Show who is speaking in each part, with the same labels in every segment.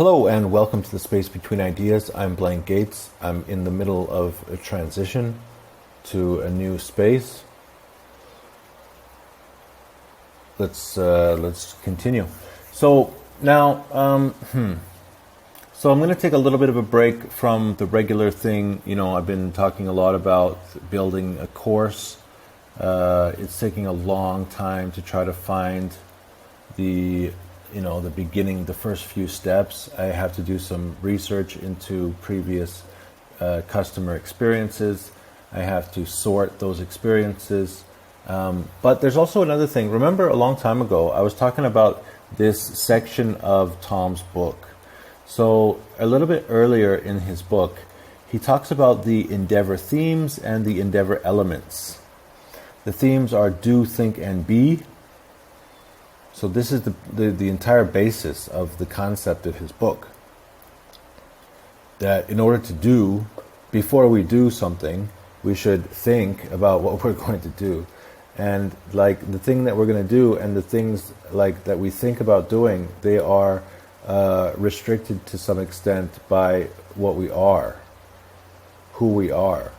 Speaker 1: Hello and welcome to the Space Between Ideas. I'm Blank Gates. I'm in the middle of a transition to a new space. Let's continue. So now, so I'm going to take a little bit of a break from the regular thing. You know, I've been talking a lot about building a course. It's taking a long time to try to find the beginning, the first few steps. I have to do some research into previous customer experiences. I have to sort those experiences. But there's also another thing. Remember a long time ago, I was talking about this section of Tom's book. So a little bit earlier in his book, he talks about the endeavor themes and the endeavor elements. The themes are do, think, and be. So this is the entire basis of the concept of his book. That in order to do, before we do something, we should think about what we're going to do. And like the thing that we're going to do and the things like that we think about doing, they are restricted to some extent by what we are, who we are.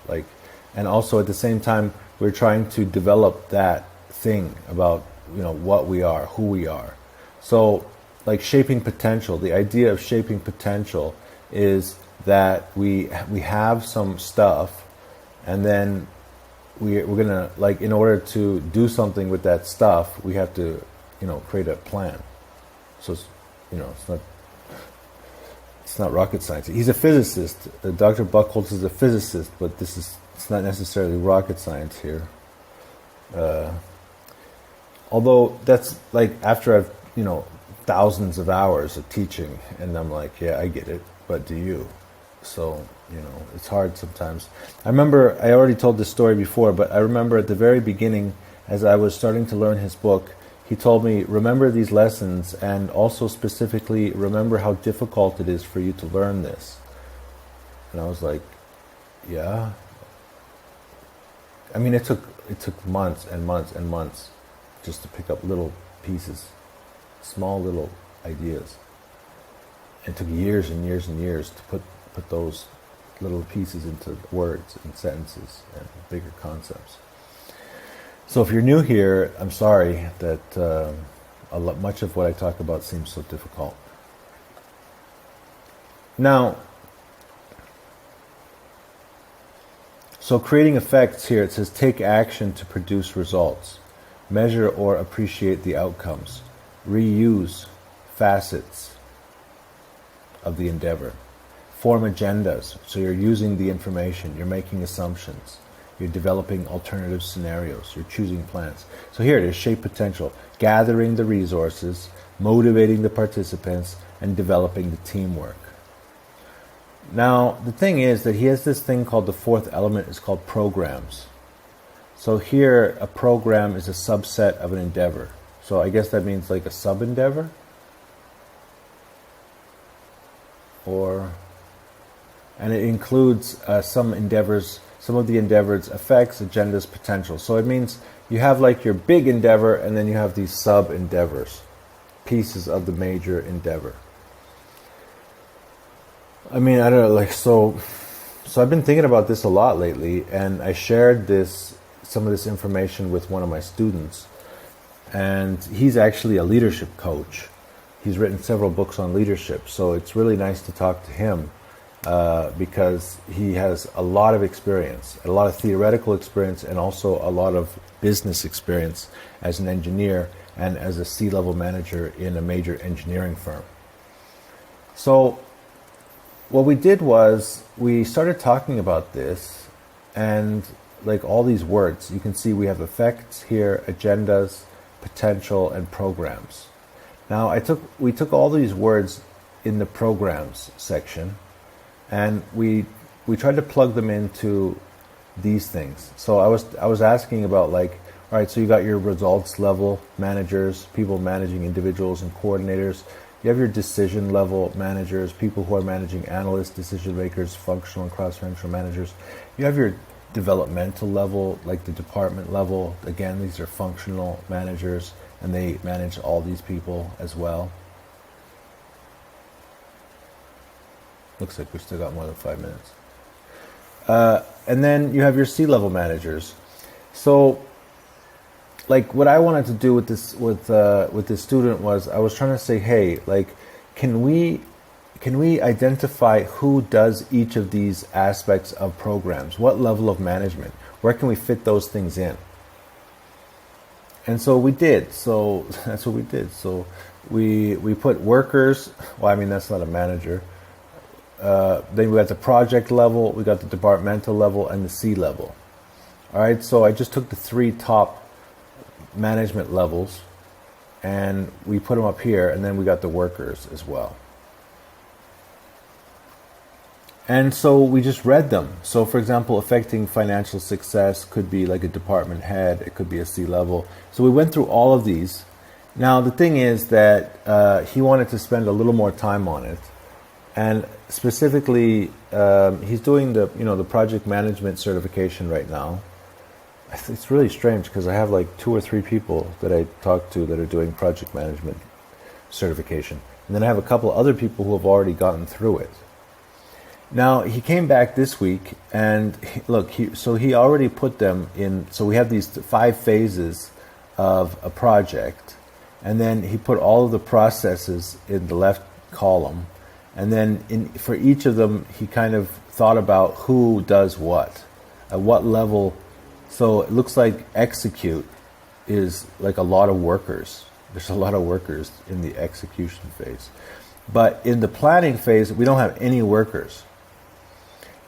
Speaker 1: And also at the same time, we're trying to develop that thing about what we are, who we are. So like shaping potential, the idea of shaping potential is that we have some stuff, and then we're gonna, like, in order to do something with that stuff, we have to create a plan. So it's not rocket science. He's a physicist. Dr. Buchholz is a physicist, but it's not necessarily rocket science here. Although that's like after I've, thousands of hours of teaching, and I'm like, yeah, I get it, but do you? So, it's hard sometimes. I remember, I already told this story before, but I remember at the very beginning, as I was starting to learn his book, he told me, remember these lessons, and also specifically, remember how difficult it is for you to learn this. And I was like, yeah. I mean, it took months and months and months just to pick up little pieces, small little ideas. It took years and years and years to put those little pieces into words and sentences and bigger concepts. So if you're new here, I'm sorry that much of what I talk about seems so difficult. Now, so creating effects here, it says take action to produce results. Measure or appreciate the outcomes. Reuse facets of the endeavor. Form agendas. So you're using the information, you're making assumptions, you're developing alternative scenarios, you're choosing plans. So here it is, shape potential. Gathering the resources, motivating the participants, and developing the teamwork. Now, the thing is that he has this thing called the fourth element, is called programs. So here, a program is a subset of an endeavor. So I guess that means like a sub-endeavor? And it includes some of the endeavors' effects, agendas, potential. So it means you have like your big endeavor, and then you have these sub-endeavors, pieces of the major endeavor. I mean, I don't know, so I've been thinking about this a lot lately, and I shared some of this information with one of my students, and he's actually a leadership coach. He's written several books on leadership, so it's really nice to talk to him because he has a lot of experience, a lot of theoretical experience, and also a lot of business experience as an engineer and as a C-level manager in a major engineering firm. So what we did was we started talking about this, and like all these words, you can see we have effects here, agendas, potential, and programs. Now we took all these words in the programs section, and we tried to plug them into these things. So I was asking about, like, all right, so you got your results level managers, people managing individuals and coordinators. You have your decision level managers, people who are managing analysts, decision makers, functional and cross-functional managers. You have your developmental level, like the department level. Again, these are functional managers, and they manage all these people as well. Looks like we still got more than 5 minutes. And then you have your C-level managers. So, like, what I wanted to do with this student was I was trying to say, hey, like, can we identify who does each of these aspects of programs? What level of management? Where can we fit those things in? And so we did. So that's what we did. So we put workers. Well, I mean, that's not a manager. Then we got the project level, we got the departmental level, and the C level. All right, so I just took the 3 top management levels and we put them up here, and then we got the workers as well. And so we just read them. So for example, affecting financial success could be like a department head, it could be a C level. So we went through all of these. Now the thing is that he wanted to spend a little more time on it. And specifically, he's doing the project management certification right now. It's really strange because I have like 2 or 3 people that I talk to that are doing project management certification. And then I have a couple other people who have already gotten through it. Now, he came back this week, and he already put them in. So we have these 5 phases of a project, and then he put all of the processes in the left column, and then for each of them, he kind of thought about who does what, at what level. So it looks like execute is like a lot of workers. There's a lot of workers in the execution phase. But in the planning phase, we don't have any workers.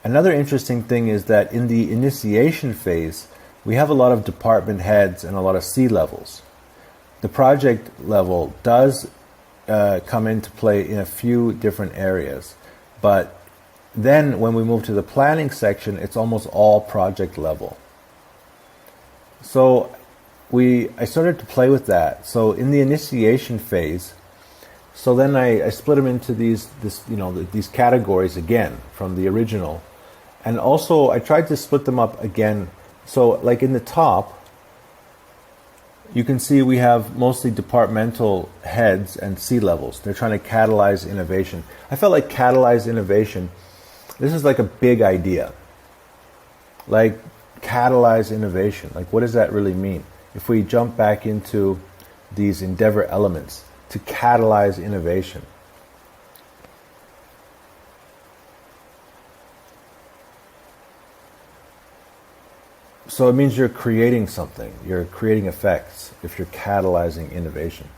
Speaker 1: Another interesting thing is that in the initiation phase, we have a lot of department heads and a lot of C levels. The project level does come into play in a few different areas, but then when we move to the planning section, it's almost all project level. So I started to play with that. So in the initiation phase, so then I split them into these categories again from the original. And also, I tried to split them up again. So, like in the top, you can see we have mostly departmental heads and C levels. They're trying to catalyze innovation. I felt like catalyzed innovation, this is like a big idea. Like, catalyze innovation. Like, what does that really mean? If we jump back into these endeavor elements, to catalyze innovation. So it means you're creating something. You're creating effects if you're catalyzing innovation.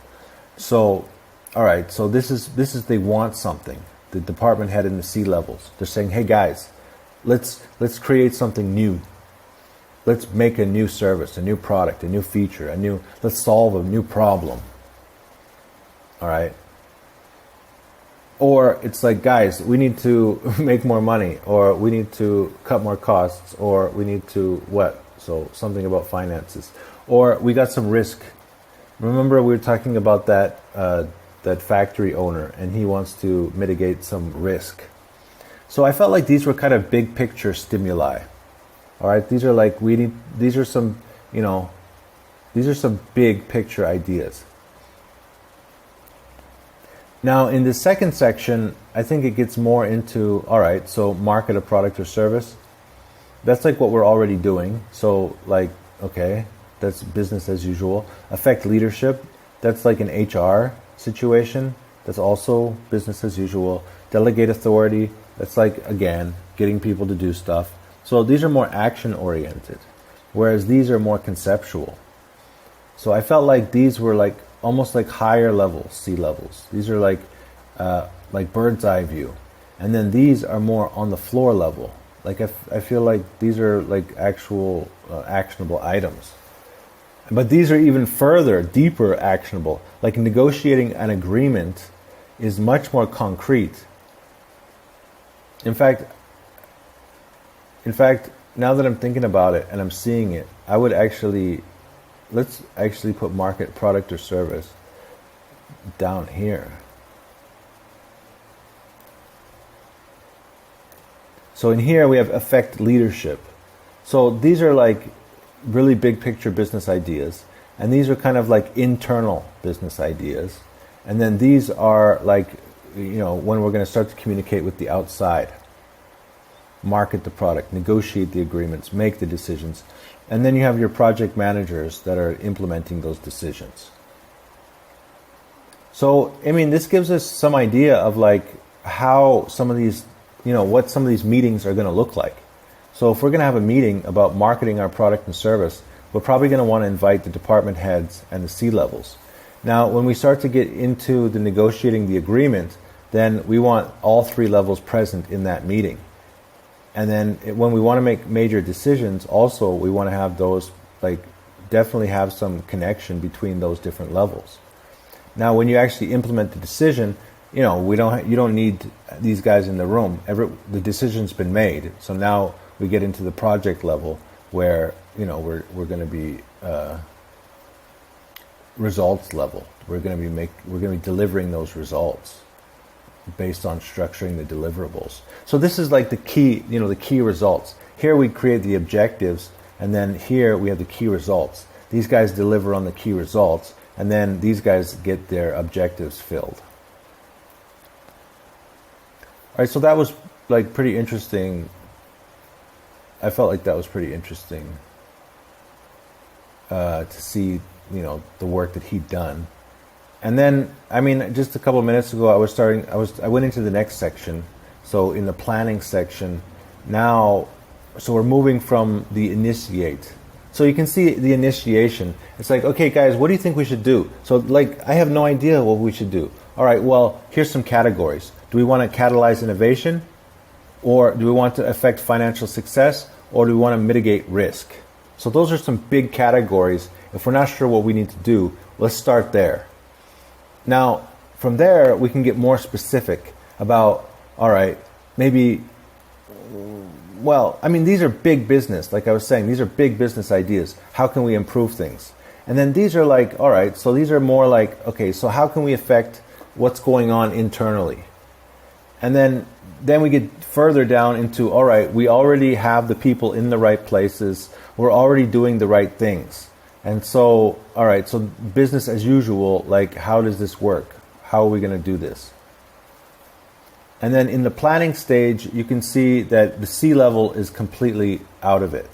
Speaker 1: So, all right, so this is they want something. The department head and the C levels. They're saying, hey guys, let's create something new. Let's make a new service, a new product, a new feature, let's solve a new problem. All right. Or it's like, guys, we need to make more money, or we need to cut more costs, or we need to what? So something about finances. Or we got some risk. Remember we were talking about that factory owner, and he wants to mitigate some risk. So I felt like these were kind of big picture stimuli. All right, these are some big picture ideas. Now, in the second section, I think it gets more into, all right, so market a product or service. That's like what we're already doing. So, like, okay, that's business as usual. Affect leadership, that's like an HR situation. That's also business as usual. Delegate authority, that's like, again, getting people to do stuff. So these are more action-oriented, whereas these are more conceptual. So I felt like these were like almost like higher level C levels. These are like bird's eye view, and then these are more on the floor level. Like I feel like these are like actual actionable items, but these are even further, deeper actionable. Like negotiating an agreement is much more concrete. In fact, now that I'm thinking about it and I'm seeing it, I would let's actually put market, product, or service down here. So in here we have affect leadership. So these are like really big picture business ideas, and these are kind of like internal business ideas. And then these are like when we're going to start to communicate with the outside, market the product, negotiate the agreements, make the decisions. And then you have your project managers that are implementing those decisions. So, this gives us some idea of how some of these, what some of these meetings are going to look like. So if we're going to have a meeting about marketing our product and service, we're probably going to want to invite the department heads and the C-levels. Now, when we start to get into the negotiating the agreement, then we want all three levels present in that meeting. And then when we want to make major decisions, also we want to have those, definitely have some connection between those different levels. Now, when you actually implement the decision, you don't need these guys in the room. The decision's been made. So now we get into the project level where we're going to be results level. We're going to be delivering those results based on structuring the deliverables. So this is the key, the key results. Here we create the objectives, and then here we have the key results. These guys deliver on the key results, and then these guys get their objectives filled. All right, so that was pretty interesting. I felt like that was pretty interesting to see, the work that he'd done. And then, just a couple of minutes ago, I went into the next section. So in the planning section, now, so we're moving from the initiate. So you can see the initiation. It's okay, guys, what do you think we should do? So I have no idea what we should do. All right, well, here's some categories. Do we want to catalyze innovation? Or do we want to affect financial success? Or do we want to mitigate risk? So those are some big categories. If we're not sure what we need to do, let's start there. Now, from there, we can get more specific about, all right, maybe, these are big business. Like I was saying, these are big business ideas. How can we improve things? And then these are all right, so these are more okay, so how can we affect what's going on internally? And then we get further down into, all right, we already have the people in the right places. We're already doing the right things. And so, all right, so business as usual, how does this work? How are we going to do this? And then in the planning stage, you can see that the C level is completely out of it.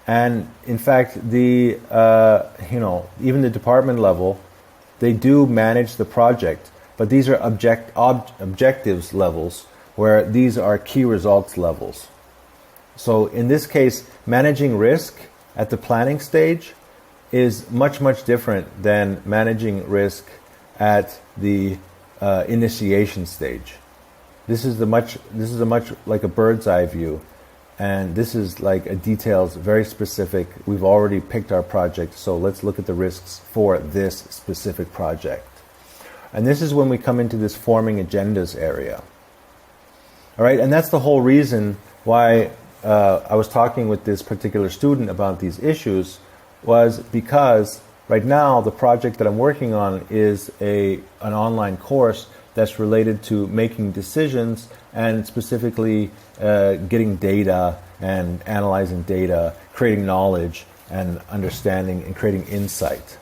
Speaker 1: And in fact, even the department level, they do manage the project, but these are objectives levels, where these are key results levels. So in this case, managing risk at the planning stage is much, much different than managing risk at the initiation stage. This is a much like a bird's eye view, and this is a details, very specific. We've already picked our project, so let's look at the risks for this specific project. And this is when we come into this forming agendas area. All right, and that's the whole reason why I was talking with this particular student about these issues, was because right now the project that I'm working on is an online course that's related to making decisions and specifically getting data and analyzing data, creating knowledge and understanding and creating insight.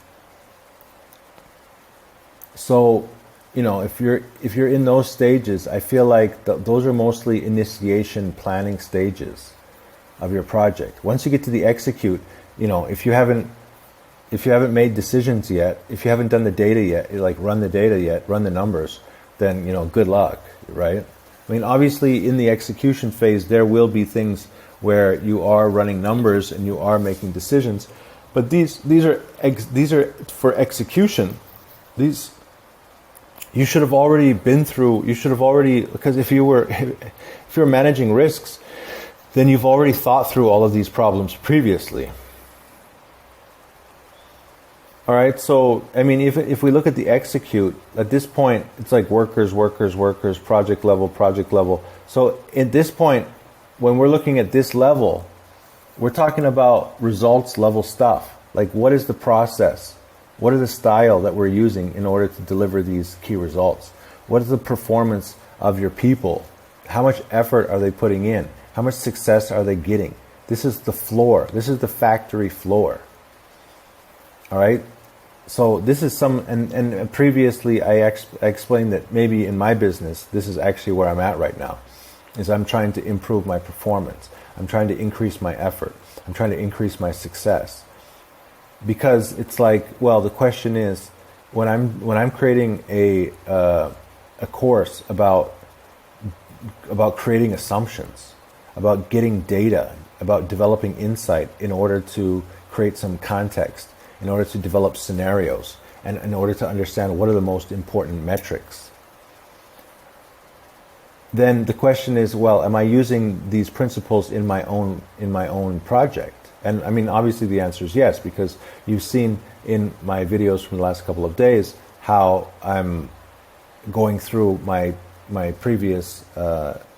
Speaker 1: So, if you're in those stages, I feel like those are mostly initiation planning stages of your project. Once you get to the execute, if you haven't made decisions yet, if you haven't done the data yet, run the data yet, run the numbers, then good luck, right? Obviously in the execution phase there will be things where you are running numbers and you are making decisions, but these are for execution. These you should have already been through. You should have already, because if you're managing risks, then you've already thought through all of these problems previously. All right, so if we look at the execute, at this point it's workers, project level. So at this point, when we're looking at this level, we're talking about results level stuff. What is the process? What is the style that we're using in order to deliver these key results? What is the performance of your people? How much effort are they putting in? How much success are they getting? This is the floor. This is the factory floor. All right? So this is and previously I explained that maybe in my business, this is actually where I'm at right now, is I'm trying to improve my performance. I'm trying to increase my effort. I'm trying to increase my success. Because it's like, well, the question is, when I'm creating a course about creating assumptions, about getting data, about developing insight in order to create some context, in order to develop scenarios, and in order to understand what are the most important metrics. Then the question is, well, am I using these principles in my own project? And I mean, obviously the answer is yes, because you've seen in my videos from the last couple of days how I'm going through my previous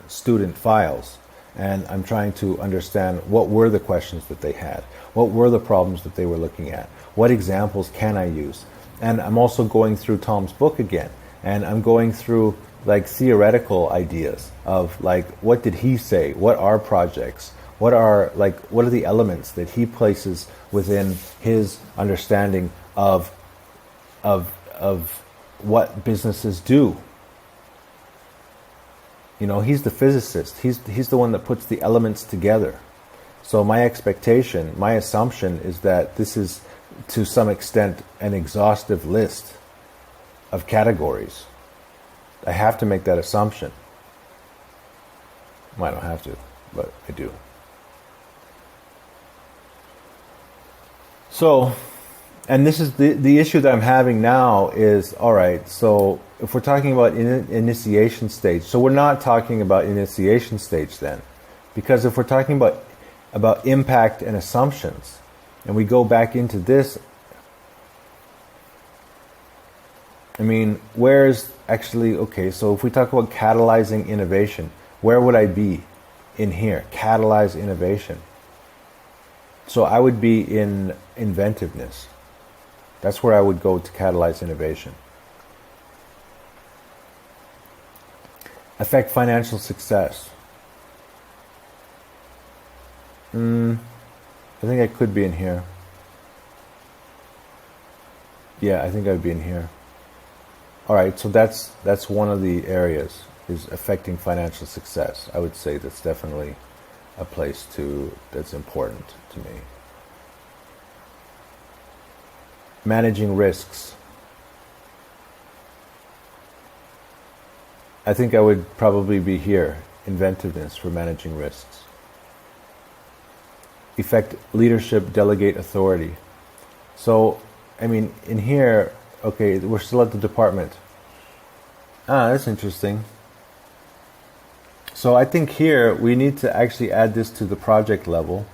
Speaker 1: student files, and I'm trying to understand what were the questions that they had, what were the problems that they were looking at, what examples can I use. And I'm also going through Tom's book again, and I'm going through like theoretical ideas of like, what did he say, what are projects, what are the elements that he places within his understanding of what businesses do. You know, he's the physicist. He's the one that puts the elements together. So my expectation, my assumption is that this is, to some extent, an exhaustive list of categories. I have to make that assumption. Well, I don't have to, but I do. So, and this is the issue that I'm having now is, all right, so if we're talking about initiation stage, so we're not talking about initiation stage then, because if we're talking about impact and assumptions, and we go back into this, I mean, where's actually, okay, so if we talk about catalyzing innovation, where would I be in here? Catalyze innovation. So I would be in inventiveness. That's where I would go to catalyze innovation. Affect financial success. I think I could be in here. Yeah, I think I'd be in here. All right, so that's one of the areas, is affecting financial success. I would say that's definitely a place that's important to me. Managing risks. I think I would probably be here. Inventiveness for managing risks. Effect leadership, delegate authority. So, I mean, in here, okay, we're still at the department. That's interesting. So I think here we need to actually add this to the project level.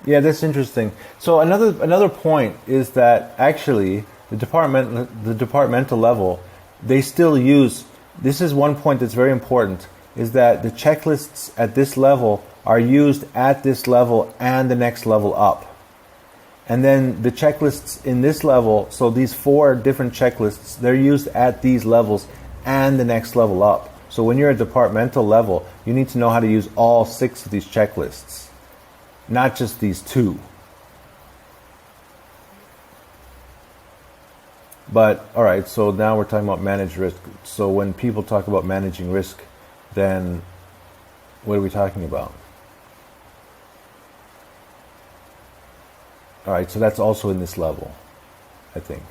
Speaker 1: Yeah, that's interesting. So another point is that actually the departmental level, they still use, this is one point that's very important, is that the checklists at this level are used at this level and the next level up. And then the checklists in this level, so these 4 different checklists, they're used at these levels and the next level up. So when you're at departmental level, you need to know how to use all 6 of these checklists, not just these 2. But, all right, so now we're talking about manage risk. So when people talk about managing risk, then what are we talking about? All right, so that's also in this level, I think.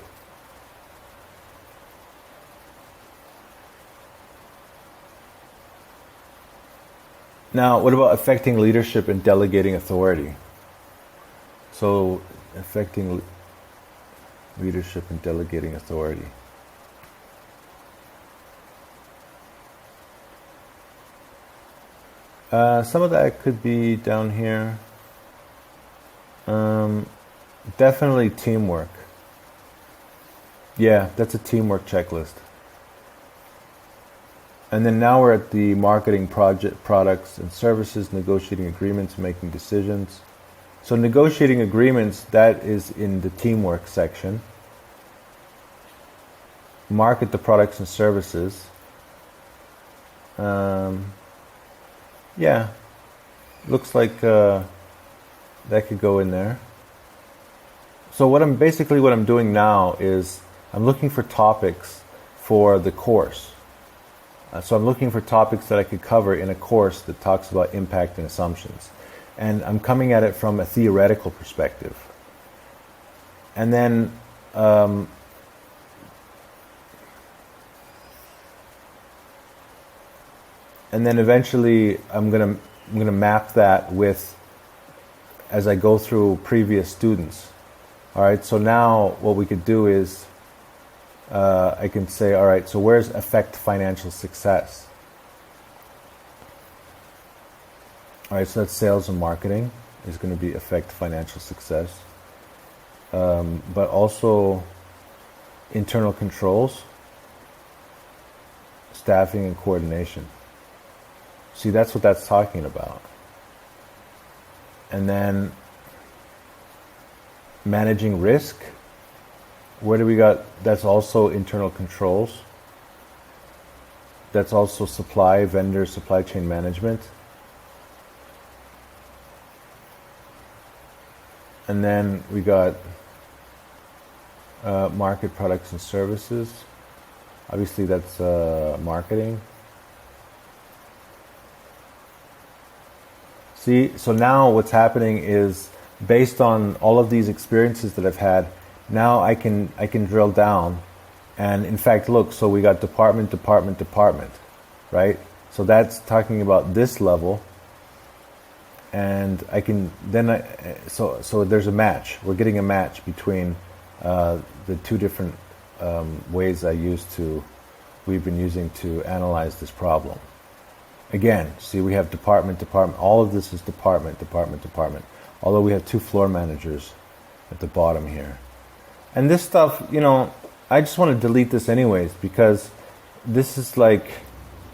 Speaker 1: Now, what about affecting leadership and delegating authority? So, affecting leadership and delegating authority. Some of that could be down here. Definitely teamwork. Yeah, that's a teamwork checklist. And then now we're at the marketing products and services, negotiating agreements, making decisions. So negotiating agreements, that is in the teamwork section. Market the products and services. Yeah, looks like That could go in there. So what I'm doing now is I'm looking for topics for the course. So I'm looking for topics that I could cover in a course that talks about impact and assumptions. And I'm coming at it from a theoretical perspective. And then eventually I'm gonna map that with, as I go through previous students. All right, so now what we could do is I can say, all right, so where's affect financial success? All right, so that's sales and marketing is going to be affect financial success. But also internal controls, staffing and coordination. See, that's what that's talking about. And then managing risk. Where do we got? That's also internal controls. That's also supply chain management. And then we got market products and services. Obviously that's marketing. See, so now what's happening is, based on all of these experiences that I've had, now I can drill down, and in fact, look, so we got department, right? So that's talking about this level, and I can then so there's a match. We're getting a match between the two different ways we've been using to analyze this problem. Again, see, we have department. All of this is department. Although we have 2 floor managers at the bottom here. And this stuff, I just want to delete this anyways, because this is like,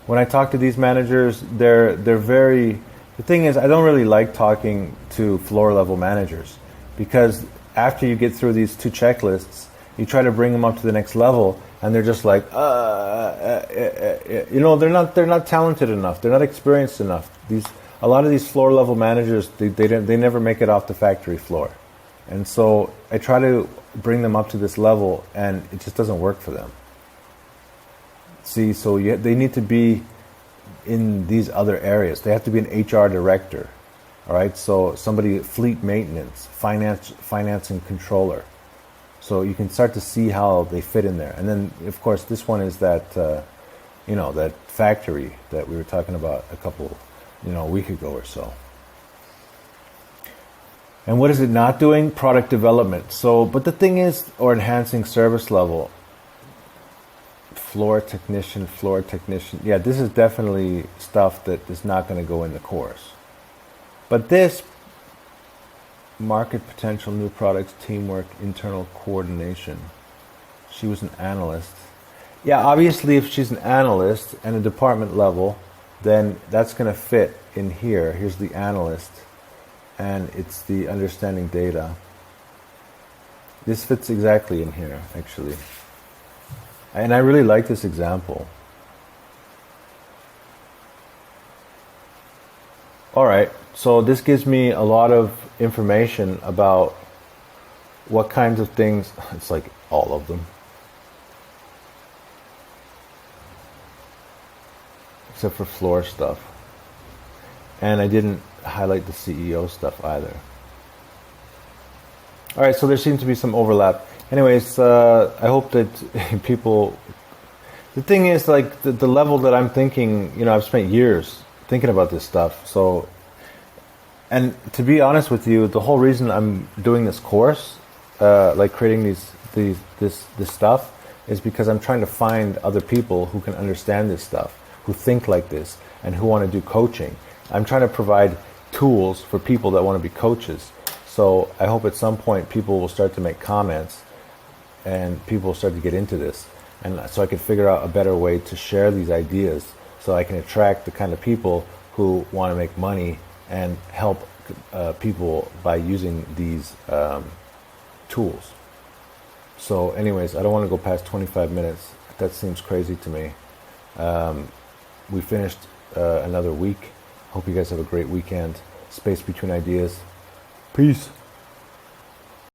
Speaker 1: when I talk to these managers, they're very, the thing is, I don't really like talking to floor level managers, because after you get through these 2 checklists, you try to bring them up to the next level, and they're just like, they're not talented enough, they're not experienced enough. A lot of these floor level managers, they never make it off the factory floor. And so I try to bring them up to this level, and it just doesn't work for them. See, so they need to be in these other areas. They have to be an HR director, all right? So somebody, fleet maintenance, finance and controller. So you can start to see how they fit in there. And then, of course, this one is that, that factory that we were talking about a week ago or so. And what is it not doing? Product development. So, but the thing is, or enhancing service level. Floor technician. Yeah, this is definitely stuff that is not going to go in the course. But this, market potential, new products, teamwork, internal coordination. She was an analyst. Yeah, obviously if she's an analyst and a department level, then that's going to fit in here. Here's the analyst, and it's the understanding data. This fits exactly in here, actually. And I really like this example. All right, so this gives me a lot of information about what kinds of things, it's like all of them. Except for floor stuff. And I didn't highlight the CEO stuff either. All right, so there seems to be some overlap. Anyways, I hope that people... The thing is, like, the level that I'm thinking, I've spent years thinking about this stuff. So, and to be honest with you, the whole reason I'm doing this course, like creating this stuff, is because I'm trying to find other people who can understand this stuff, who think like this, and who want to do coaching. I'm trying to provide tools for people that want to be coaches. So I hope at some point people will start to make comments and people will start to get into this. And so I can figure out a better way to share these ideas so I can attract the kind of people who want to make money and help people by using these tools. So anyways, I don't want to go past 25 minutes. That seems crazy to me. We finished another week. Hope you guys have a great weekend. Space between ideas. Peace.